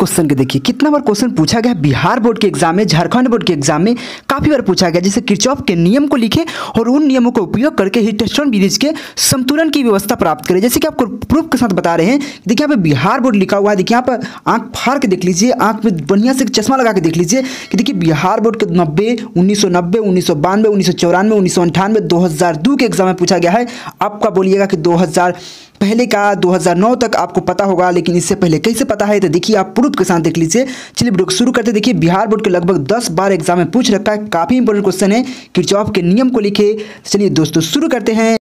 Question के देखिए कितना बार क्वेश्चन पूछा गया बिहार बोर्ड के एग्जाम में, झारखंड बोर्ड के एग्जाम में काफी बार पूछा गया। जैसे किरचॉफ के नियम को लिखे और उन नियमों का उपयोग करके हीट-स्टोन ब्रिज के संतुलन की व्यवस्था प्राप्त करें। जैसे कि आपको प्रूफ के साथ बता रहे हैं, देखिए यहाँ पे बिहार बोर्ड लिखा हुआ है। देखिए यहाँ पर आंख फाड़ के देख लीजिए, आंख में बढ़िया से चश्मा लगा के देख लीजिए कि देखिए बिहार बोर्ड के 90, 1990, 1992, 1994, 1998, 2002 के एग्जाम में पूछा गया है। आपका बोलिएगा कि 2000 पहले का 2009 तक आपको पता होगा, लेकिन इससे पहले कैसे पता है तो देखिए आप प्रूफ के साथ देख लीजिए। चलिए वीडियो को शुरू करते हैं। देखिए बिहार बोर्ड के लगभग 10 बार एग्जाम में पूछ रखा है, काफी इंपॉर्टेंट क्वेश्चन है। किरचॉफ के नियम को लिखे। चलिए दोस्तों शुरू करते हैं।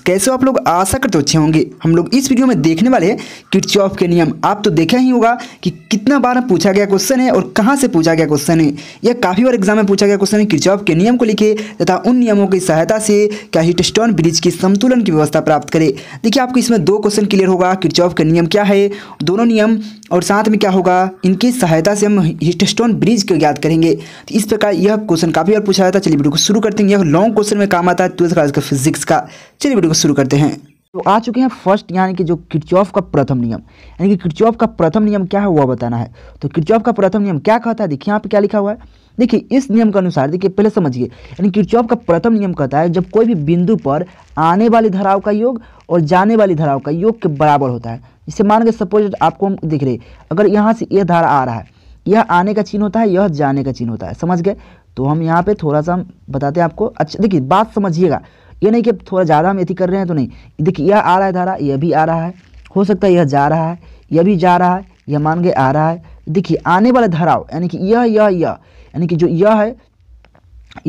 कैसे आप लोग आशा करते अच्छे होंगे। हम लोग इस वीडियो में देखने वाले हैं किरचॉफ के नियम। आप तो देखा ही होगा कि कितना बार पूछा गया क्वेश्चन है और कहां से पूछा गया क्वेश्चन है। यह काफी बार एग्जाम में पूछा गया क्वेश्चन है। किरचॉफ के नियम को लिखे तथा उन नियमों की सहायता से क्या हीट-स्टोन ब्रिज की संतुलन की व्यवस्था प्राप्त करें। देखिए आपको इसमें 2 क्वेश्चन क्लियर होगा। किरचॉफ के नियम क्या है, दोनों नियम, और साथ में क्या होगा, इनकी सहायता से हम हीट-स्टोन ब्रिज को याद करेंगे। तो इस प्रकार यह क्वेश्चन काफी बार पूछा जाता है। चलिए वीडियो को शुरू करते हैं। यह लॉन्ग क्वेश्चन में काम आता है 12th क्लास का फिजिक्स का। चलिए वीडियो को शुरू करते हैं। तो आ चुके हैं फर्स्ट, यानी कि जो किरचॉफ का प्रथम नियम, यानी कि किरचॉफ का प्रथम नियम क्या है वह बताना है। तो किरचॉफ का प्रथम नियम क्या कहता है, देखिए यहाँ पे क्या लिखा हुआ है। देखिए इस नियम के अनुसार, देखिए पहले समझिए, यानी किरचॉफ का प्रथम नियम कहता है जब कोई भी बिंदु पर आने वाली धाराओं का योग और जाने वाली धाराओं का योग के बराबर होता है। जैसे मान के सपोज आपको हम दिख रहे, अगर यहाँ से यह धारा आ रहा है, यह आने का चिन्ह होता है, यह जाने का चिन्ह होता है, समझ गए। तो हम यहाँ पे थोड़ा सा हम बताते हैं आपको। अच्छा देखिए बात समझिएगा, ये नहीं कि थोड़ा ज़्यादा हम एथी कर रहे हैं तो नहीं। देखिए यह आ रहा है धारा, यह भी आ रहा है, हो सकता है यह जा रहा है, यह भी जा रहा है, यह मान के आ रहा है। देखिए आने वाले धाराओं, यानी कि यह यानी कि जो यह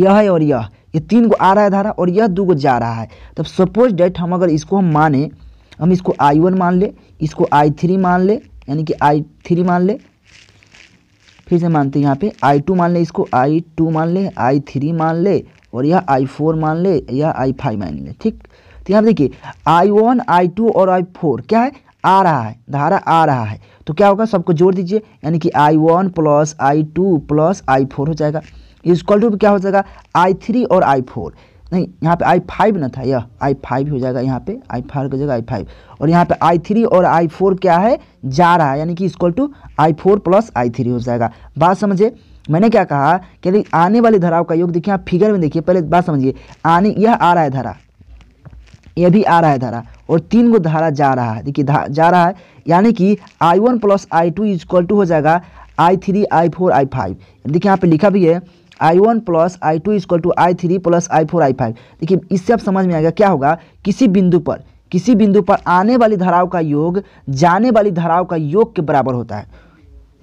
है और ये 3 को आ रहा है धारा और यह 2 को जा रहा है। तब सपोज डेट हम अगर इसको हम माने, हम इसको I1 मान ले, इसको I3 मान ले, यानी कि I3 मान ले, फिर से मानते हैं यहाँ पे I2 मान ले, इसको I2 मान ले, I3 मान ले, और यह I4 मान ले, यह I5 मान ले। ठीक, तो यहाँ देखिए I1, I2 और I4 क्या है, आ रहा है, धारा आ रहा है। तो क्या होगा, सबको जोड़ दीजिए, यानी कि I1 plus I2 plus I4 हो जाएगा। इक्वल टू क्या हो जाएगा, I3 और I4, नहीं यहाँ पे I5 ना था, यह I5 हो जाएगा। यहाँ पे I4 की जगह I5, और यहाँ पे I3 और I4 क्या है, जा रहा है, यानी कि equal to I4 plus I3 हो जाएगा। बात समझिए, मैंने क्या कहा कि आने वाली धाराओं का योग, देखिए आप फिगर में देखिए, पहले बात समझिए। आने, यह आ रहा है धारा, यह भी आ रहा है धारा, और 3 को धारा जा रहा है। देखिए जा रहा है, यानी कि I1 plus I2 equal to हो जाएगा I3 I4 I5। देखिए यहाँ पे लिखा भी है I1 plus I2 equal to I3 plus I4 I5। देखिए इससे आप समझ में आएगा क्या होगा, किसी बिंदु पर आने वाली धाराओं का योग जाने वाली धाराओं का योग के बराबर होता है।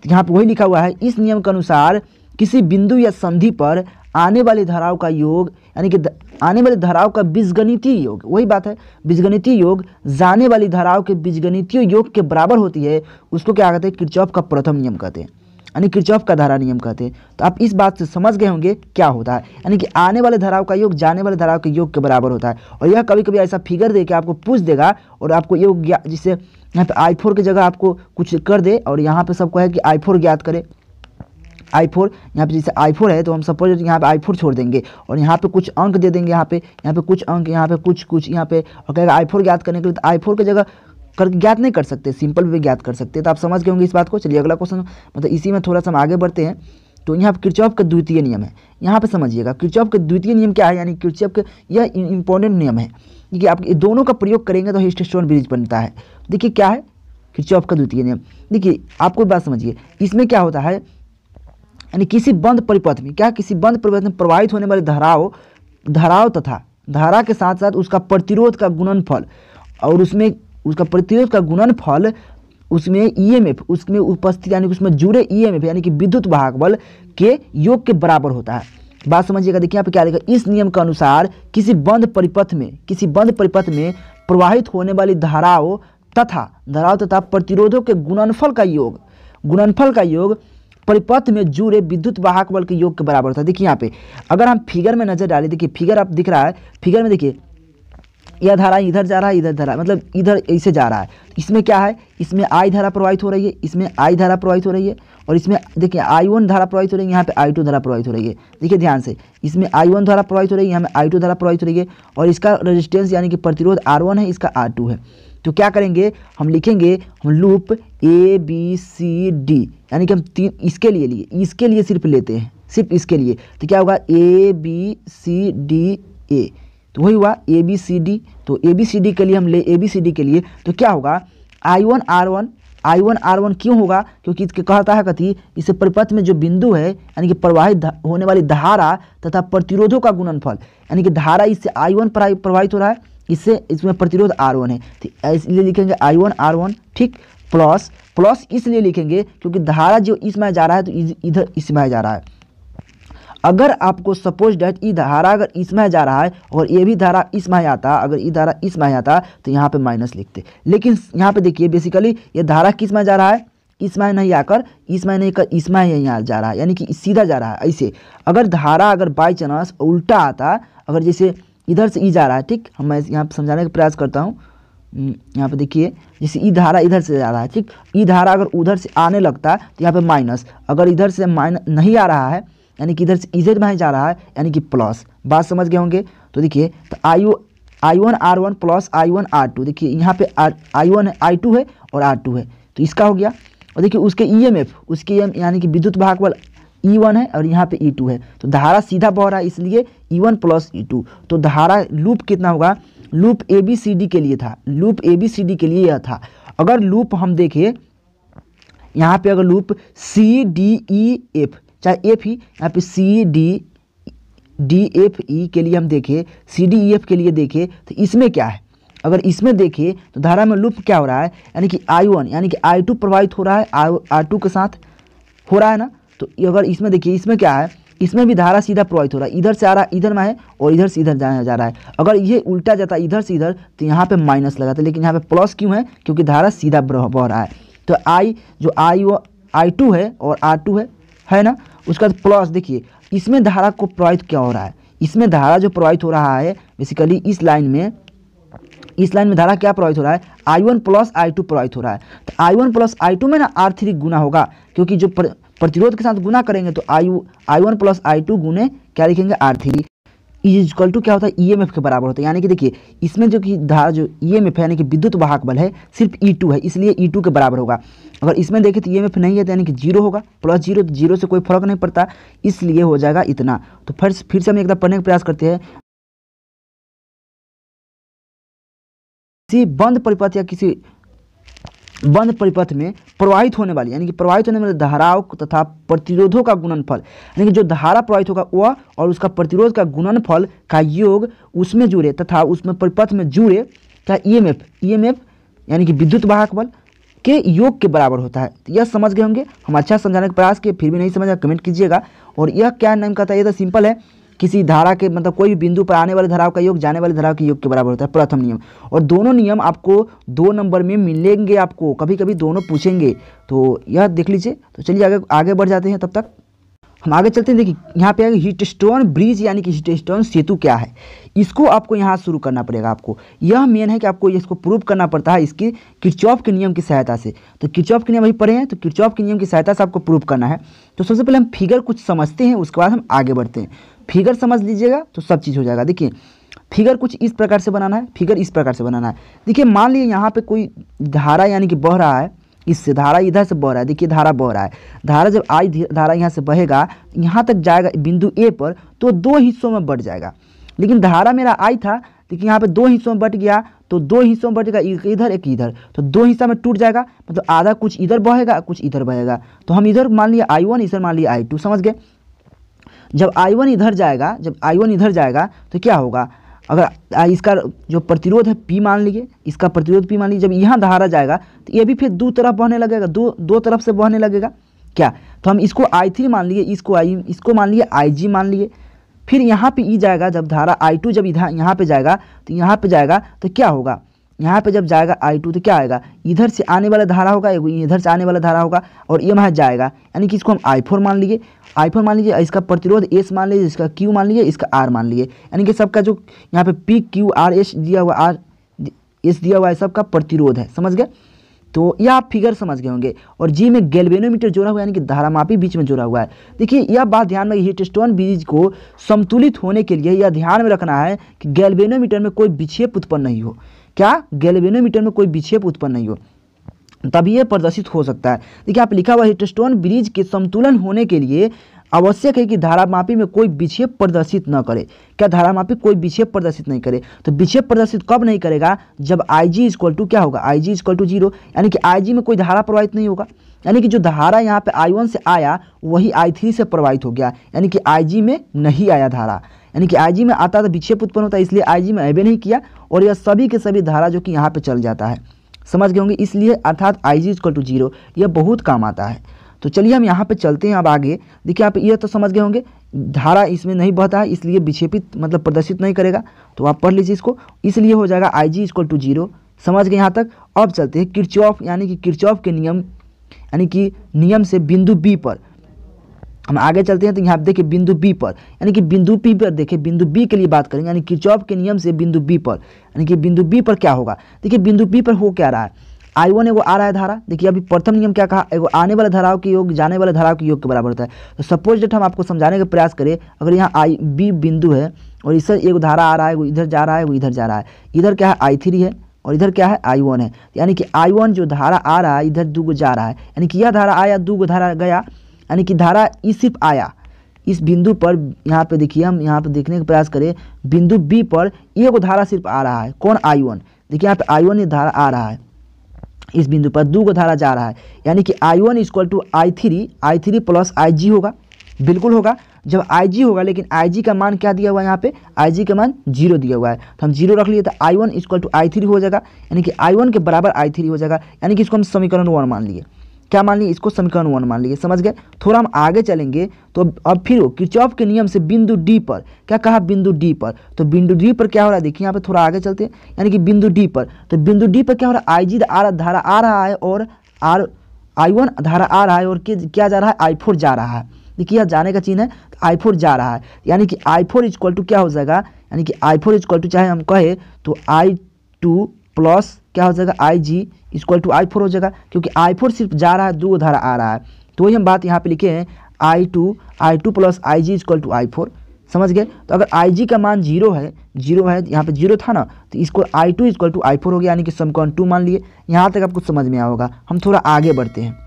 यहाँ पे वही लिखा हुआ है, इस नियम के अनुसार किसी बिंदु या संधि पर आने वाली धाराओं का योग, यानी कि आने वाली धाराओं का बीजगणितीय योग, वही बात है, बीजगणितीय योग जाने वाली धाराओं के बीजगणितीय योग के बराबर होती है। उसको क्या कहते हैं, किरचॉफ का प्रथम नियम कहते हैं, यानी किरचॉफ का धारा नियम कहते हैं। तो आप इस बात से समझ गए होंगे क्या होता है, यानी कि आने वाले धाराओं का योग जाने वाले धाराओं के योग के बराबर होता है। और यह कभी कभी ऐसा फिगर दे के आपको पूछ देगा और आपको योग, जिससे यहाँ पे I4 की जगह आपको कुछ कर दे, और यहाँ पे सबको है कि I4 ज्ञात करे। I4 यहाँ पे जैसे I4 है तो हम सपोज यहाँ पे I4 छोड़ देंगे और यहाँ पे कुछ अंक दे देंगे, यहाँ पे कुछ अंक, यहाँ पे कुछ यहाँ पे, और कहेगा I4 ज्ञात करने के लिए। तो I4 की जगह कर ज्ञात नहीं कर सकते, सिंपल भी ज्ञात कर सकते हैं। तो आप समझ गए होंगे इस बात को। चलिए अगला क्वेश्चन, मतलब इसी में थोड़ा सा हम आगे बढ़ते हैं। तो यहाँ पे किरचॉफ का द्वितीय नियम है, यहाँ पे समझिएगा किरचॉफ का द्वितीय नियम क्या है, यानी किरचॉफ का यह इंपॉर्टेंट नियम है कि आप दोनों का प्रयोग करेंगे तो हीट-स्टोन ब्रिज बनता है। देखिए क्या है किरचॉफ का द्वितीय नियम। देखिए आपको बात समझिए, इसमें क्या होता है, यानी किसी बंद परिपथ में, क्या किसी बंद परिपथ में प्रवाहित होने वाली धाराओं तथा धारा के साथ साथ उसका प्रतिरोध का गुणनफल, और उसमें उसका प्रतिरोध का गुणनफल, उसमें EMF, उसमें उपस्थित, यानी उसमें जुड़े EMF यानी कि विद्युत वाहक बल के योग के बराबर होता है। बात समझिएगा। देखिए यहाँ पे क्या लिखा, इस नियम के अनुसार किसी बंद परिपथ में प्रवाहित होने वाली धाराओं तथा प्रतिरोधों के गुणनफल का योग परिपथ में जुड़े विद्युत वाहक बल के योग के बराबर होता है। देखिए यहाँ पे अगर हम फिगर में नजर डालें, देखिए फिगर आप दिख रहा है, फिगर में देखिए यह धारा इधर जा रहा है, इधर धारा, मतलब इधर ऐसे जा रहा है। इसमें क्या है, इसमें I धारा प्रवाहित हो रही है, इसमें I धारा प्रवाहित हो रही है, और इसमें देखिए I1 धारा प्रवाहित हो रही है, यहाँ पे I2 धारा प्रवाहित हो रही है। देखिए ध्यान से, इसमें I1 धारा प्रवाहित हो रही है, यहाँ पे I2 धारा प्रवाहित हो रही है, और इसका रेजिस्टेंस यानी कि प्रतिरोध R1 है, इसका R2 है। तो क्या करेंगे, हम लिखेंगे हम loop A B C D, यानी कि हम तीन इसके लिए सिर्फ लेते हैं, सिर्फ इसके लिए। तो क्या होगा ए बी सी डी ए, तो वही हुआ ए बी सी डी। तो ए बी सी डी के लिए हम ले ए बी सी डी के लिए तो क्या होगा I1 R1 क्यों होगा, क्योंकि इसके कहता है कथी, इसे परिपथ में जो बिंदु है यानी कि प्रवाहित होने वाली धारा तथा प्रतिरोधों का गुणनफल, यानी कि धारा इससे I1 प्रवाहित हो रहा है, इससे इसमें प्रतिरोध R1 है, तो इसलिए लिखेंगे I1 R1, ठीक। प्लस इसलिए लिखेंगे क्योंकि धारा जो इसमें जा रहा है तो इधर इसमें जा रहा है। अगर आपको सपोज डैट ई धारा अगर इसमें जा रहा है और ये भी धारा इसमें आता, अगर ई धारा इसमें आता तो यहाँ पे माइनस लिखते, लेकिन यहाँ पे देखिए बेसिकली ये धारा किस में जा रहा है, इसमें नहीं आकर इसमें नहीं कर इसमें यहाँ जा रहा है, यानी कि सीधा जा रहा है। ऐसे अगर धारा अगर बाई चांस उल्टा आता, अगर जैसे इधर से ई जा रहा है, ठीक, हम मैं यहाँ पर समझाने का प्रयास करता हूँ। यहाँ पे देखिए जैसे ई धारा इधर से जा रहा है, ठीक, ई धारा अगर उधर से आने लगता तो यहाँ पे माइनस, अगर इधर से माइनस नहीं आ रहा है यानी कि इधर से इधर में जा रहा है यानी कि प्लस। बात समझ गए होंगे। तो देखिए तो I1 R1 plus I1 R2, देखिए यहाँ पे I1 है, I2 है और R2 है, तो इसका हो गया। और देखिए उसके EMF उसके यानी कि विद्युत वाहक बल E1 है और यहाँ पे E2 है, तो धारा सीधा बह रहा है इसलिए E1 प्लस E2। तो धारा लूप कितना होगा, लूप ABCD के लिए था, लूप ABCD के लिए यह था। अगर लूप हम देखें यहाँ पे अगर लूप CDEF चाहे एफ ही, यहाँ पे CDEF के लिए हम देखें, CDEF के लिए देखें तो इसमें क्या है, अगर इसमें देखें तो धारा में लूप क्या हो रहा है, यानी कि I1 यानी कि I2 प्रवाहित हो रहा है R2 के साथ हो रहा है ना। तो अगर इसमें देखिए इसमें क्या है, इसमें भी धारा सीधा प्रवाहित हो रहा है, इधर से आ रहा है इधर में है और इधर से इधर जा रहा है। अगर ये उल्टा जाता है इधर से इधर तो यहाँ पे माइनस लगाता है, लेकिन यहाँ पे प्लस क्यों है, क्योंकि धारा सीधा बह रहा है। तो I2 है और R2 है ना। उसका प्लस देखिए इसमें धारा को प्रवाहित क्या हो रहा है, इसमें धारा जो प्रवाहित हो रहा है बेसिकली इस लाइन में धारा क्या प्रवाहित हो रहा है, I1 प्लस I2 प्रवाहित हो रहा है। तो I1 प्लस I2 में ना R3 गुना होगा, क्योंकि जो प्रतिरोध के साथ गुना करेंगे तो I1 प्लस I2 गुने क्या लिखेंगे R3 इक्वल टू क्या होता है EMF के बराबर होता है। यानी कि देखिए इसमें जो कि धारा जो EMF है यानी कि विद्युत वाहक बल है सिर्फ E2 है, इसलिए E2 के बराबर होगा। अगर इसमें देखें तो EMF नहीं है तो यानी कि जीरो होगा, प्लस जीरो, तो जीरो से कोई फर्क नहीं पड़ता, इसलिए हो जाएगा इतना। तो फिर से हम एक बार पढ़ने का प्रयास करते हैं। किसी बंद परिपथ या किसी बंद परिपथ में प्रवाहित होने वाली यानी कि प्रवाहित होने वाली धाराओं तथा प्रतिरोधों का गुणनफल, यानी कि जो धारा प्रवाहित होगा वह और उसका प्रतिरोध का गुणनफल का योग उसमें जुड़े तथा उसमें परिपथ में जुड़े का EMF यानी कि विद्युत वाहक बल के योग के बराबर होता है। तो यह समझ गए होंगे। हम अच्छा समझाने का प्रयास किए, फिर भी नहीं समझा कमेंट कीजिएगा। और यह क्या नाम कहता है, ये तो सिंपल है, किसी धारा के मतलब कोई भी बिंदु पर आने वाली धाराओं का योग जाने वाली धाराओं के योग के बराबर होता है, प्रथम नियम। और दोनों नियम आपको 2 नंबर में मिलेंगे, आपको कभी कभी दोनों पूछेंगे, तो यह देख लीजिए। तो चलिए आगे बढ़ जाते हैं, तब तक हम आगे चलते हैं। देखिए यहाँ पे हीटस्टोन ब्रिज यानी कि हीटस्टोन सेतु क्या है, इसको आपको यहाँ शुरू करना पड़ेगा। आपको यह मेन है कि आपको इसको प्रूव करना पड़ता है इसकी किरचॉफ के नियम की सहायता से। तो किरचॉफ के नियम अभी पढ़े हैं, तो किरचॉफ के नियम की सहायता से आपको प्रूव करना है। तो सबसे पहले हम फिगर कुछ समझते हैं, उसके बाद हम आगे बढ़ते हैं। फिगर समझ लीजिएगा तो सब चीज़ हो जाएगा। देखिए फिगर कुछ इस प्रकार से बनाना है, फिगर इस प्रकार से बनाना है। देखिए मान लीजिए यहाँ पे कोई धारा यानी कि बह रहा है, इससे धारा इधर से बह रहा है, देखिए धारा बह रहा है। धारा जब धारा यहाँ से बहेगा यहाँ तक जाएगा बिंदु ए पर, तो 2 हिस्सों में बट जाएगा। लेकिन धारा मेरा I था, देखिए यहाँ पे 2 हिस्सों में बट गया, तो 2 हिस्सों में बटेगा, एक इधर एक इधर, तो 2 हिस्सा में टूट जाएगा। मतलब आधा कुछ इधर बहेगा कुछ इधर बहेगा। तो हम इधर मान लिया I1, इधर मान लिया I2, समझ गए। जब I1 इधर जाएगा तो क्या होगा, अगर इसका जो प्रतिरोध है P मान लीजिए, इसका प्रतिरोध P मान लीजिए, जब यहाँ धारा जाएगा तो ये भी फिर दो तरफ बहने लगेगा, दो तरफ से बहने लगेगा क्या। तो हम इसको I3 मान लिए, इसको मान लिए IG मान लिए। फिर यहाँ पे ई जाएगा, जब धारा I2 जब इधर यहाँ पे जाएगा तो क्या होगा, यहाँ पे जब जाएगा I2 तो क्या आएगा, इधर से आने वाला धारा होगा, इधर से आने वाला धारा होगा और ये वहाँ जाएगा, यानी कि इसको हम I4 मान लीजिए। इसका प्रतिरोध S मान लीजिए, इसका Q मान लीजिए, इसका R मान लीजिए। यानी कि सबका जो यहाँ पे P Q R S दिया हुआ है, सबका प्रतिरोध है, समझ गए। तो यह आप फिगर समझ गए होंगे। और जी में गैल्वेनोमीटर जोड़ा हुआ है, यानी कि धारामापी बीच में जोड़ा हुआ है। देखिए यह बात ध्यान में, हीटस्टोन ब्रिज को संतुलित होने के लिए यह ध्यान में रखना है कि गैल्वेनोमीटर में कोई विक्षेप उत्पन्न नहीं हो, क्या, गैल्वेनोमीटर में कोई विक्षेप उत्पन्न नहीं हो, तभी ये प्रदर्शित हो सकता है। देखिए आप लिखा हुआ हीटस्टोन ब्रिज के समतुलन होने के लिए आवश्यक है कि धारामापी में कोई विक्षेप प्रदर्शित न करे। क्या, धारामापी कोई विक्षेप प्रदर्शित नहीं करे। तो विक्षेप प्रदर्शित कब नहीं करेगा, जब IG इक्वल टू क्या होगा, IG इक्वल टू 0, यानी कि IG में कोई धारा प्रवाहित नहीं होगा, यानी कि जो धारा यहाँ पे I1 से आया वही I3 से प्रवाहित हो गया, यानी कि IG में नहीं आया धारा, यानी कि IG में आता तो विक्षेप उत्पन्न होता है, इसलिए IG में अबे नहीं किया, और यह सभी के सभी धारा जो कि यहाँ पे चल जाता है, समझ गए होंगे, इसलिए अर्थात IG इक्वल टू 0 यह बहुत काम आता है। तो चलिए हम यहाँ पे चलते हैं अब आगे। देखिए आप ये तो समझ गए होंगे, धारा इसमें नहीं बहता है इसलिए विक्षेपित मतलब प्रदर्शित नहीं करेगा, तो आप पढ़ लीजिए इसको, इसलिए हो जाएगा IG इक्वल टू 0। समझ गए यहाँ तक। अब चलते हैं किरचॉफ यानी कि किरचॉफ के नियम, यानी कि नियम से बिंदु बी पर हम आगे चलते हैं। तो यहाँ देखिए बिंदु बी पर, यानी कि बिंदु बी पर देखिए, बिंदु बी के लिए बात करेंगे, यानी किरचॉफ के नियम से बिंदु बी पर, यानी कि बिंदु बी पर क्या होगा। देखिए बिंदु बी पर हो क्या रहा है, I1 एगो आ रहा है धारा। देखिए अभी प्रथम नियम क्या कहा, एगो आने वाले धाराओं के योग जाने वाले धाराओं के योग के बराबर होता है। तो सपोज डेट हम आपको समझाने का प्रयास करें, अगर यहाँ B बिंदु है और इससे एगो धारा आ रहा है, वो इधर जा रहा है, वो इधर जा रहा है, इधर क्या है I3 है और इधर क्या है I1 है, यानी कि I1 जो धारा आ रहा है इधर 2 जा रहा है, यानी कि यह धारा आया 2 धारा गया, यानी कि धारा सिर्फ आया इस बिंदु पर। यहाँ पे देखिए हम यहाँ पे देखने का प्रयास करें, बिंदु बी पर एगो धारा सिर्फ आ रहा है, कौन, I1। देखिए यहाँ पे I1 ये धारा आ रहा है, इस बिंदु पर 2 धारा जा रहा है, यानी कि I1 equal to I3 plus IG होगा, बिल्कुल होगा। जब IG होगा, लेकिन IG का मान क्या दिया हुआ है यहाँ पे, IG का मान 0 दिया हुआ है, तो हम 0 रख लिए, तो I1 इक्वल टू I3 हो जाएगा, यानी कि I1 के बराबर I3 हो जाएगा, यानी कि इसको हम समीकरण 1 मान लिए। क्या मान लिए, इसको समीकरण 1 मान लिए, समझ गए। थोड़ा हम आगे चलेंगे तो अब फिर किरचॉफ के नियम से बिंदु डी पर क्या कहा, बिंदु डी पर। तो बिंदु डी पर क्या हो रहा है, देखिए यहाँ पे थोड़ा आगे चलते हैं, यानी कि बिंदु डी पर, तो बिंदु डी पर क्या हो रहा है, IG धारा आ रहा है और I1 धारा आ रहा है, और क्या जा रहा है, I4 जा रहा है। देखिए यहाँ जाने का चिन्ह है, तो I4 जा रहा है, यानी कि I4 इक्वल टू क्या हो जाएगा, यानी कि I4 इक्वल टू चाहे हम कहे तो I2 प्लस क्या हो जाएगा, IG इक्वल टू I4 हो जाएगा, क्योंकि I4 सिर्फ जा रहा है, 2 धारा आ रहा है, तो वही हम बात यहाँ पे लिखे हैं, I2 plus IG equal to I4, समझ गए। तो अगर IG का मान 0 है, यहाँ पे 0 था ना, तो इसको I2 इक्वल टू I4 हो गया, यानी कि समीकरण 2 मान लिए। यहाँ तक आपको समझ में आया होगा। हम थोड़ा आगे बढ़ते हैं।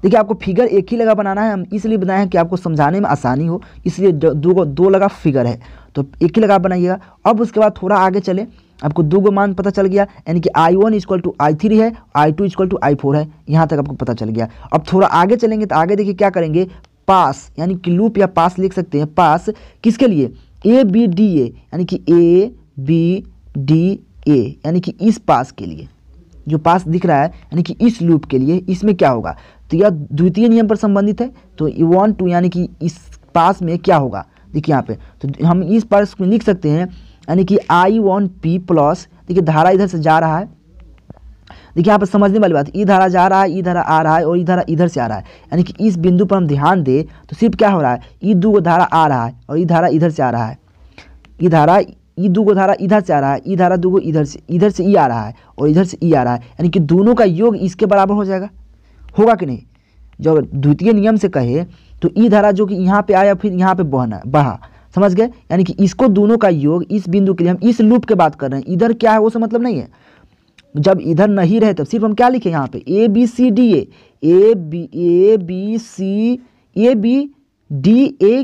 देखिए आपको फिगर एक ही लगा बनाना है, हम इसलिए बनाए हैं कि आपको समझाने में आसानी हो, इसलिए दो लगा फिगर है, तो एक ही लगा बनाइएगा। अब उसके बाद थोड़ा आगे चले, आपको 2 मान पता चल गया, यानी कि I1 इक्वल टू I3 है, I2 इक्वल टू I4 है, यहाँ तक आपको पता चल गया। अब थोड़ा आगे चलेंगे, तो आगे देखिए क्या करेंगे, पास यानी कि लूप या पास लिख सकते हैं। पास किसके लिए, ABDA, यानी कि ABDA, यानी कि इस पास के लिए, जो पास दिख रहा है, यानी कि इस लूप के लिए, इसमें क्या होगा, तो यह द्वितीय नियम पर संबंधित है, तो 1 2, यानी कि इस पास में क्या होगा, देखिए यहाँ पे, तो हम इस पास में लिख सकते हैं, यानी कि I1P प्लस, देखिए धारा इधर से जा रहा है, देखिए यहाँ पर समझने वाली बात, ई धारा जा रहा है, ई धारा आ रहा है, और ई धारा इधर से आ रहा है, यानी कि इस बिंदु पर हम ध्यान दें तो सिर्फ क्या हो रहा है, ई 2 धारा आ रहा है और ई धारा इधर से आ रहा है, ई 2 धारा इधर से आ रहा है, ई धारा 2 इधर से ई आ रहा है और इधर से ई आ रहा है, यानी कि दोनों का योग इसके बराबर हो जाएगा, होगा कि नहीं। जब द्वितीय नियम से कहे तो ई धारा जो कि यहाँ पे आया फिर यहाँ पे बहा, समझ गए, यानी कि इसको दोनों का योग, इस बिंदु के लिए हम इस लूप की बात कर रहे हैं, इधर क्या है वो से मतलब नहीं है। जब इधर नहीं रहे तब सिर्फ हम क्या लिखे यहाँ पे ABCDA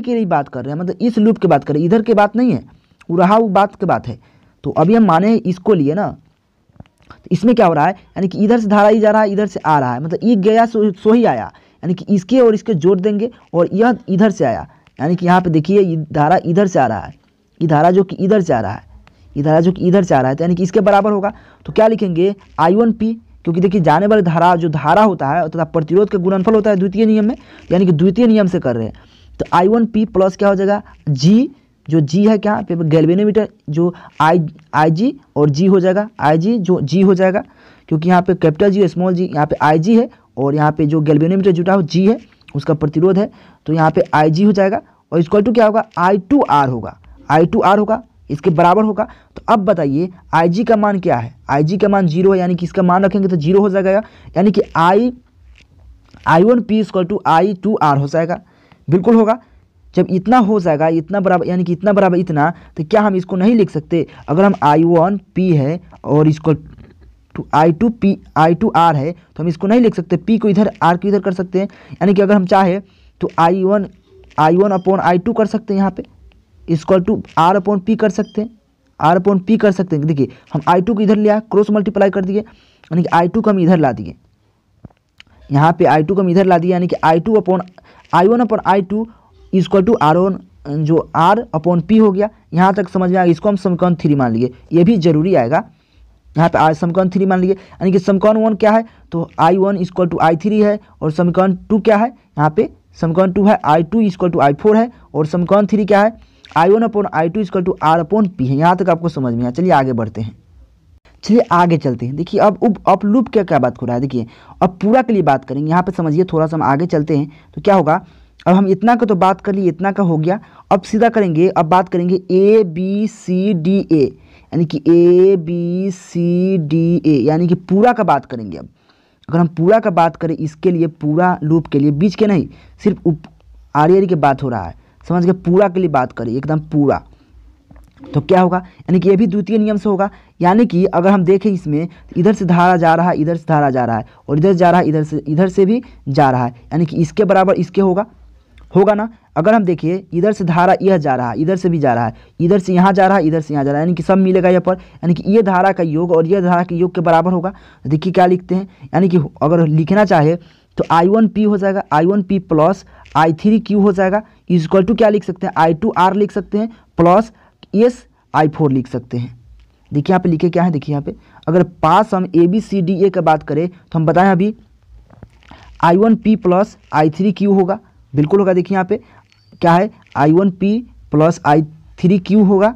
के लिए बात कर रहे हैं, मतलब इस लूप की बात कर रहे हैं, इधर की बात नहीं है, वो बात की बात है। तो अभी हम माने इसको लिए ना, तो इसमें क्या हो रहा है, यानी कि इधर से धारा ही जा रहा है, इधर से आ रहा है, मतलब ई गया सो ही आया, यानी कि इसके और इसके जोड़ देंगे और यह इधर से आया, यानी कि यहाँ पे देखिए धारा इधर से आ रहा है, ये धारा जो कि इधर से आ रहा है, ये धारा जो कि इधर से आ रहा है, तो यानी कि इसके बराबर होगा। तो क्या लिखेंगे I1P, क्योंकि देखिए जाने वाली धारा जो धारा होता है तथा प्रतिरोध का गुणनफल होता है द्वितीय नियम में, यानी कि द्वितीय नियम से कर रहे हैं, तो I1P प्लस क्या हो जाएगा G, जो G है क्या पे गैल्वेनोमीटर जो IG और G हो जाएगा, IG जो G हो जाएगा, क्योंकि यहाँ पे कैपिटल G स्मॉल g, यहाँ पे IG है और यहाँ पे जो गैल्वेनोमीटर जुटा हो G है, उसका प्रतिरोध है, तो यहाँ पे IG हो जाएगा और इक्वल टू क्या होगा, I2R होगा, इसके बराबर होगा। तो अब बताइए IG का मान क्या है, IG का मान 0 है, यानी कि इसका मान रखेंगे तो 0 हो जाएगा, यानी कि I1P इक्वल टू I2R हो जाएगा, बिल्कुल होगा। जब इतना हो जाएगा, इतना बराबर, यानी कि इतना बराबर इतना, तो क्या हम इसको नहीं लिख सकते, अगर हम I1P है और इक्वल टू I2 है, तो हम इसको नहीं लिख सकते, P को इधर R को इधर कर सकते हैं। यानी कि अगर हम चाहे तो I1 अपॉन I2 कर सकते हैं, यहाँ पे equal to R upon P कर सकते हैं, R अपॉन P कर सकते हैं। देखिए हम I2 को इधर लिया, क्रॉस मल्टीप्लाई कर दिए, यानी कि I2 को हम इधर ला दिए, यहाँ पे I2 को हम इधर ला दिए, यानी कि I1 upon I2 equal to R1 जो R अपॉन P हो गया। यहाँ तक समझ में आएगा। इसको हम समीकरण 3 मान लिए, ये भी जरूरी आएगा। यहाँ पे आज समीकरण 3 मान लिए, यानी कि समीकरण 1 क्या है, तो I1 इक्वल टू I3 है, और समीकरण 2 क्या है, यहाँ पे समीकरण 2 है I2 इक्वल टू I4 है, और समीकरण 3 क्या है, I1 upon I2 equal to R upon P है। यहाँ तक आपको समझ में आया। चलिए आगे बढ़ते हैं, चलिए आगे चलते हैं। देखिए अब लूप क्या बात हो रहा है, देखिए अब पूरा के लिए बात करेंगे। यहाँ पे समझिए, थोड़ा सा हम आगे चलते हैं तो क्या होगा। अब हम इतना का तो बात कर लिए, इतना का हो गया। अब सीधा करेंगे, अब बात करेंगे ABCDA, यानी कि ABCDA, यानी कि पूरा का बात करेंगे। अब अगर हम पूरा का बात करें, इसके लिए पूरा लूप के लिए, बीच के नहीं, सिर्फ आरी की बात हो रहा है, समझ गए। पूरा के लिए बात करें, एकदम पूरा, तो क्या होगा, यानी कि ये भी द्वितीय नियम से होगा। यानी कि अगर हम देखें इसमें, इधर से धारा जा रहा है, इधर से धारा जा रहा है, और इधर जा रहा है, इधर से भी जा रहा है, यानी कि इसके बराबर इसके होगा ना। अगर हम देखिए, इधर से धारा यह जा रहा है, इधर से भी जा रहा है, इधर से यहाँ जा रहा है, इधर से यहाँ जा रहा है, यानी कि सब मिलेगा यहाँ पर, यानी कि ये धारा का योग और ये धारा के योग के बराबर होगा। देखिए क्या लिखते हैं, यानी कि अगर लिखना चाहे तो I1P हो जाएगा, I1P प्लस I3Q हो जाएगा, इक्वल टू क्या लिख सकते हैं, I2R लिख सकते हैं, प्लस I4 लिख सकते हैं। देखिए यहाँ पे लिखे क्या है, देखिए यहाँ पे अगर पास हम ABCDA की बात करें तो हम बताएं अभी I1P प्लस I3Q होगा, बिल्कुल होगा। देखिए यहाँ पे क्या है, I1P प्लस I3Q होगा,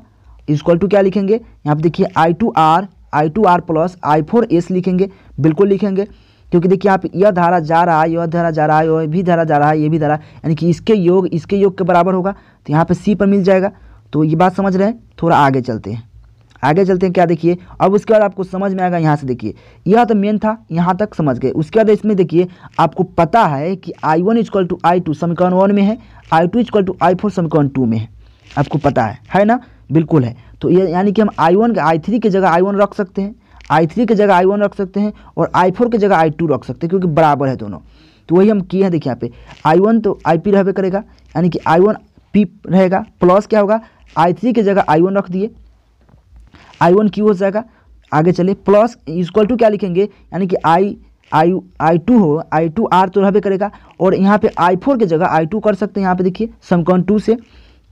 इक्वल टू क्या लिखेंगे, यहाँ पे देखिए I2R प्लस I4S लिखेंगे, बिल्कुल लिखेंगे, क्योंकि देखिए यहाँ पे यह धारा जा रहा है, यह धारा जा रहा है, यह भी धारा जा रहा है, ये भी धारा, यानी कि इसके योग के बराबर होगा, तो यहाँ पे C पर मिल जाएगा। तो ये बात समझ रहे हैं। थोड़ा आगे चलते हैं, क्या देखिए, अब उसके बाद आपको समझ में आएगा। यहाँ से देखिए, यह तो मेन था, यहाँ तक समझ गए। उसके बाद इसमें देखिए, आपको पता है कि I1 इक्वल टू I2 समीकरण 1 में है, I2 इक्वल टू I4 समीकरण 2 में है, आपको पता है ना, बिल्कुल है। तो ये यानी कि हम I3 की जगह I1 रख सकते हैं, I3 की जगह I1 रख सकते हैं, और I4 की जगह I2 रख सकते हैं, क्योंकि बराबर है दोनों। तो वही हम किए हैं। देखिए यहाँ पे I1 तो IP रहबे करेगा, यानी कि I1P रहेगा, प्लस क्या होगा, I3 की जगह I1 रख दिए, I1Q हो जाएगा। आगे चले, प्लस इक्वल टू क्या लिखेंगे, यानी कि I2R तो रहबे करेगा, और यहाँ पे I4 की जगह I2 कर सकते हैं। यहाँ पे देखिए समीकरण 2 से,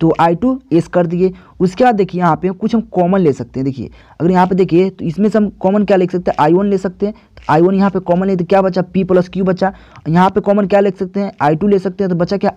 तो I2S कर दिए। उसके बाद देखिए यहाँ पे कुछ हम कॉमन ले सकते हैं। देखिए अगर यहाँ पे देखिए, तो इसमें से हम कॉमन क्या ले सकते हैं, I1 ले सकते हैं, तो I1 यहाँ पे कॉमन ले, तो क्या बचा, P प्लस Q बचा। यहाँ पे कॉमन क्या ले सकते हैं, I2 ले सकते हैं, तो बचा क्या,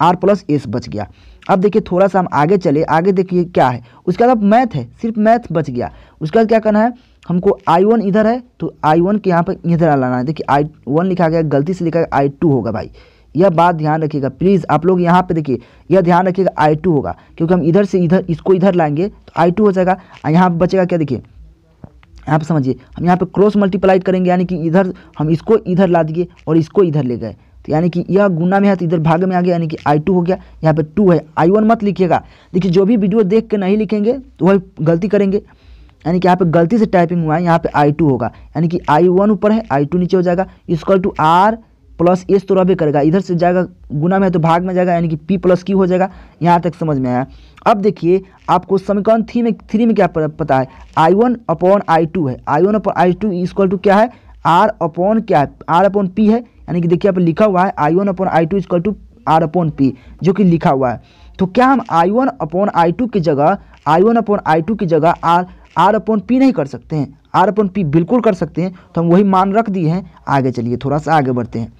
R प्लस S बच गया। अब देखिए थोड़ा सा हम आगे चले, आगे देखिए क्या है, उसके बाद अब मैथ है, सिर्फ मैथ बच गया। उसके बाद क्या करना है हमको, I1 इधर है, तो I1 के यहाँ पर इधर लाना है। देखिए I1 लिखा गया, गलती से लिखा गया I2 होगा भाई, यह बात ध्यान रखिएगा प्लीज़ आप लोग। यहाँ पे देखिए, यह ध्यान रखिएगा I2 होगा, क्योंकि हम इधर से इधर इसको इधर लाएंगे तो I2 हो जाएगा। यहाँ पर बचेगा क्या, देखिए यहाँ पे समझिए, हम यहाँ पे क्रॉस मल्टीप्लाई करेंगे, यानी कि इधर हम इसको इधर ला दिए और इसको इधर ले गए, तो यानी कि यह गुना में है तो इधर भाग में आ गया, यानी कि I2 हो गया। यहाँ पे 2 है, I1 मत लिखिएगा। देखिए जो भी वीडियो देख के नहीं लिखेंगे तो वही गलती करेंगे, यानी कि यहाँ पे गलती से टाइपिंग हुआ है, यहाँ पे I2 होगा, यानी कि I1 ऊपर है, I2 नीचे हो जाएगा, equal to R plus S तो रहबे करेगा, इधर से जाएगा गुना में है तो भाग में जाएगा, यानी कि P प्लस Q हो जाएगा। यहाँ तक समझ में आया। अब देखिए आपको समीकरण 3 में क्या पता है, I1 अपॉन I2 है, I1 upon I2 equal to क्या है, R अपॉन क्या है, R अपॉन P है, यानी कि देखिए यहाँ पे लिखा हुआ है I1 upon I2 equal to R upon P, जो कि लिखा हुआ है। तो क्या हम I1 अपॉन I2 की जगह R अपॉन P नहीं कर सकते हैं, R अपॉन P बिल्कुल कर सकते हैं। तो हम वही मान रख दिए हैं। आगे चलिए थोड़ा सा आगे बढ़ते हैं।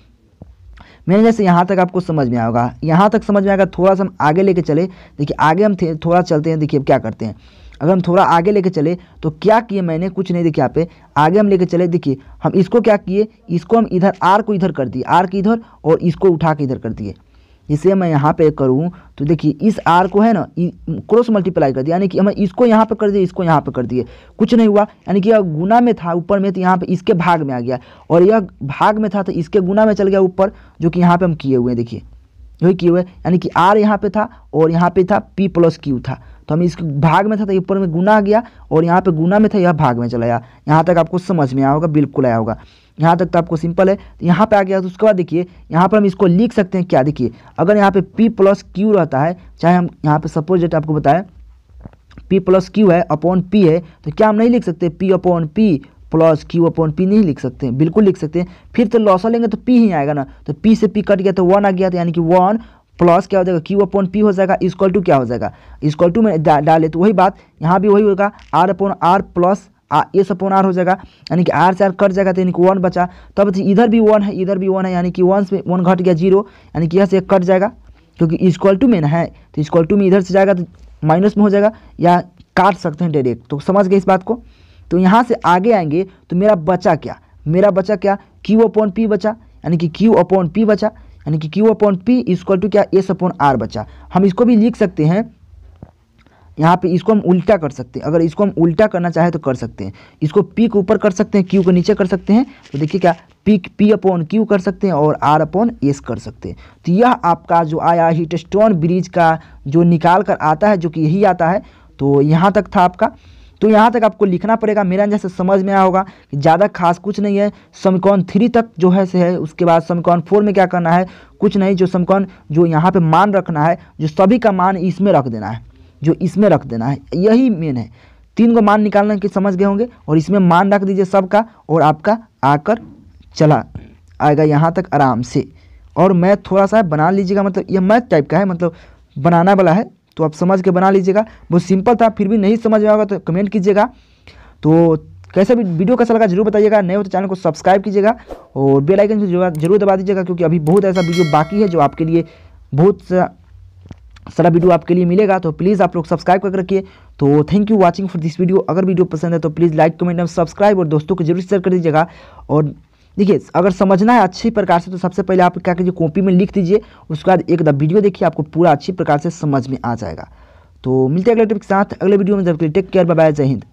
मैंने जैसे यहाँ तक आपको समझ में आएगा, यहाँ तक समझ में आएगा। थोड़ा सा हम आगे लेके चले, देखिए आगे हम थोड़ा चलते हैं। देखिए अब क्या करते हैं, अगर हम थोड़ा आगे लेके चले तो क्या किए मैंने, कुछ नहीं। देखिए यहाँ पे आगे हम लेके चले, देखिए हम इसको क्या किए, इसको हम इधर R को इधर कर दिए, R की इधर, और इसको उठा के इधर कर दिए। जैसे मैं यहाँ पे करूँ तो देखिए इस R को है ना क्रॉस मल्टीप्लाई कर दिया, यानी कि हम इसको यहाँ पे कर दिए, इसको यहाँ पे कर दिए, कुछ नहीं हुआ। यानी कि यह गुना में था ऊपर में, तो यहाँ पे इसके भाग में आ गया, और यह भाग में था तो इसके गुना में चल गया ऊपर, जो कि यहाँ पे हम किए हुए हैं। देखिए यही किए हुए, यानी कि R यहाँ पे था और यहाँ पे था P प्लस Q था, तो हम इस भाग में था तो ऊपर में गुना आ गया और यहाँ पे गुना में था यह भाग में चला गया। यहाँ तक आपको समझ में आया होगा, बिल्कुल आया होगा, यहाँ तक तो आपको सिंपल है। तो यहाँ पे आ गया तो उसके बाद देखिए यहाँ पर हम इसको लिख सकते हैं क्या, देखिए अगर यहाँ पे P प्लस Q रहता है, चाहे हम यहाँ पे सपोज डेट आपको बताएं P प्लस Q है अपॉन P है, तो क्या हम नहीं लिख सकते P upon P plus Q upon P नहीं लिख सकते हैं, बिल्कुल लिख सकते हैं। फिर तो लॉसा लेंगे तो P ही आएगा ना, तो P से P कट गया तो 1 आ गया, तो यानी कि 1 प्लस क्या हो जाएगा Q अपॉन P हो जाएगा, इक्वल टू क्या हो जाएगा, इक्वल टू में डाले तो वही बात यहाँ भी वही होगा, R upon R plus S upon R हो जाएगा, यानी कि R से R कट जाएगा तो यानी कि 1 बचा। तब इधर भी 1 है, इधर भी 1 है, यानी कि 1 से 1 घट गया 0, यानी कि यहाँ से कट जाएगा क्योंकि इक्वल टू में ना है, तो इक्वल टू में इधर से जाएगा तो माइनस में हो जाएगा, या काट सकते हैं डायरेक्ट। तो समझ गए इस बात को। तो यहाँ से आगे आएंगे तो मेरा बचा क्या, मेरा बचा क्या Q अपॉन P बचा, यानी कि Q अपॉन P बचा, यानी कि Q upon P equal to क्या एस अपॉन आर बचा। हम इसको भी लिख सकते हैं यहाँ पे, इसको हम उल्टा कर सकते हैं, अगर इसको हम उल्टा करना चाहे तो कर सकते हैं, इसको P के ऊपर कर सकते हैं, Q को नीचे कर सकते हैं। तो देखिए क्या P अपॉन Q कर सकते हैं और R अपॉन S कर सकते हैं। तो यह आपका जो आया हीटस्टोन ब्रिज का जो निकाल कर आता है, जो कि यही आता है। तो यहाँ तक था आपका, तो यहाँ तक आपको लिखना पड़ेगा। मेरा जैसे समझ में आया होगा कि ज़्यादा खास कुछ नहीं है। समीकरण 3 तक जो है से है, उसके बाद समीकरण 4 में क्या करना है, कुछ नहीं, जो समीकरण जो यहाँ पे मान रखना है, जो सभी का मान इसमें रख देना है, जो इसमें रख देना है, यही मेन है। 3 को मान निकालने की समझ गए होंगे, और इसमें मान रख दीजिए सबका, और आपका आकर चला आएगा यहाँ तक आराम से। और मैथ थोड़ा सा बना लीजिएगा, मतलब यह मैथ टाइप का है, मतलब बनाना वाला है, तो आप समझ के बना लीजिएगा। बहुत सिंपल था, फिर भी नहीं समझ में आएगा तो कमेंट कीजिएगा। तो कैसा भी वीडियो कैसा लगा जरूर बताइएगा। नए हो तो चैनल को सब्सक्राइब कीजिएगा और बेल आइकन से जरूर दबा दीजिएगा, क्योंकि अभी बहुत ऐसा वीडियो बाकी है जो आपके लिए बहुत सारा वीडियो आपके लिए मिलेगा। तो प्लीज़ आप लोग सब्सक्राइब करके रखिए। तो thank you watching for this video. अगर वीडियो पसंद है तो please like comment and subscribe, और दोस्तों को जरूर शेयर कर दीजिएगा। और देखिए अगर समझना है अच्छी प्रकार से तो सबसे पहले आप क्या कीजिए, कॉपी में लिख दीजिए, उसके बाद एक वीडियो देखिए, आपको पूरा अच्छी प्रकार से समझ में आ जाएगा। तो मिलते हैं अगले टॉपिक के साथ अगले वीडियो में। जब तक टेक केयर, बाय बाय, जय हिंद।